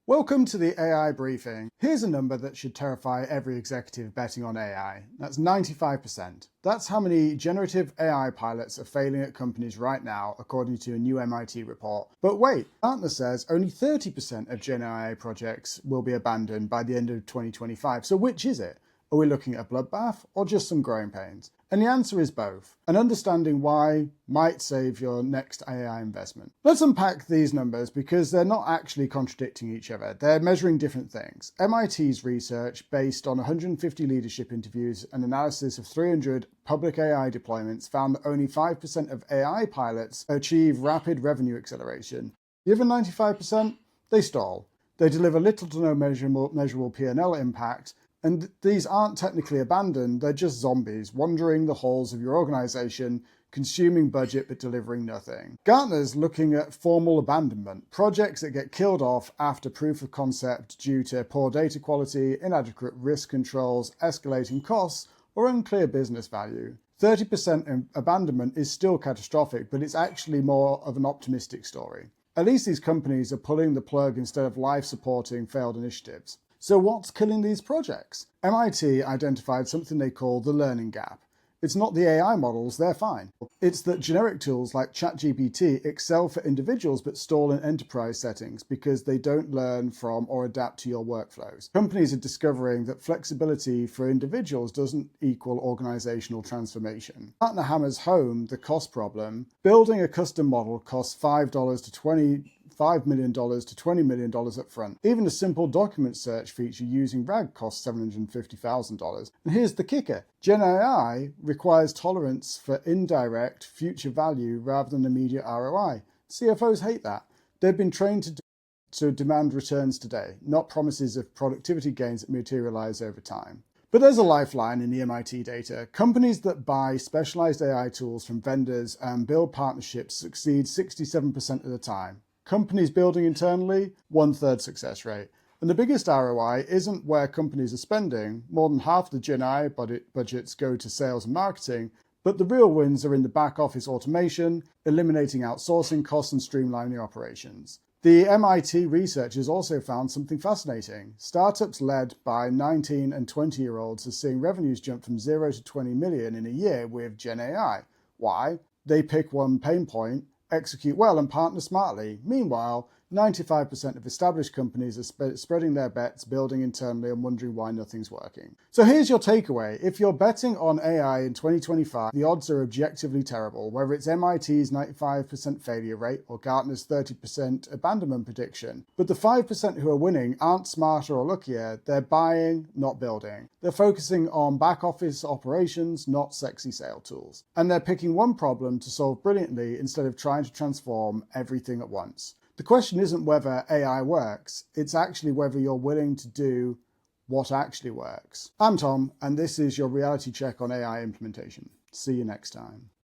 Welcome to the AI briefing. Here's a number that should terrify every executive betting on AI. That's 95%. That's how many generative AI pilots are failing at companies right now, according to a new MIT report. But wait, Gartner says only 30% of Gen AI projects will be abandoned by the end of 2025. So which is it? Are we looking at a bloodbath or just some growing pains? And the answer is both. And understanding why might save your next AI investment. Let's unpack these numbers because they're not actually contradicting each other. They're measuring different things. MIT's research, based on 150 leadership interviews and analysis of 300 public AI deployments, found that only 5% of AI pilots achieve rapid revenue acceleration. The other 95%, they stall. They deliver little to no measurable P&L impact. And these aren't technically abandoned, they're just zombies wandering the halls of your organization, consuming budget but delivering nothing. Gartner's looking at formal abandonment, projects that get killed off after proof of concept due to poor data quality, inadequate risk controls, escalating costs, or unclear business value. 30% abandonment is still catastrophic, but it's actually more of an optimistic story. At least these companies are pulling the plug instead of life-supporting failed initiatives. So what's killing these projects? MIT identified something they call the learning gap. It's not the AI models, they're fine. It's that generic tools like ChatGPT excel for individuals but stall in enterprise settings because they don't learn from or adapt to your workflows. Companies are discovering that flexibility for individuals doesn't equal organizational transformation. Gartner hammers home the cost problem. Building a custom model costs $5 to $5 million to $20 million up front. Even a simple document search feature using RAG costs $750,000. And here's the kicker. Gen AI requires tolerance for indirect future value rather than immediate ROI. CFOs hate that. They've been trained to demand returns today, not promises of productivity gains that materialize over time. But there's a lifeline in the MIT data. Companies that buy specialized AI tools from vendors and build partnerships succeed 67% of the time. Companies building internally, 1/3 success rate. And the biggest ROI isn't where companies are spending. More than half the Gen AI budgets go to sales and marketing, but the real wins are in the back office automation, eliminating outsourcing costs and streamlining operations. The MIT researchers also found something fascinating. Startups led by 19 and 20-year-olds are seeing revenues jump from 0 to 20 million in a year with Gen AI. Why? They pick one pain point, execute well and partner smartly. Meanwhile, 95% of established companies are spreading their bets, building internally and wondering why nothing's working. So here's your takeaway. If you're betting on AI in 2025, the odds are objectively terrible, whether it's MIT's 95% failure rate or Gartner's 30% abandonment prediction. But the 5% who are winning aren't smarter or luckier. They're buying, not building. They're focusing on back office operations, not sexy sale tools. And they're picking one problem to solve brilliantly instead of trying to transform everything at once. The question isn't whether AI works, it's actually whether you're willing to do what actually works. I'm Tom, and this is your reality check on AI implementation. See you next time.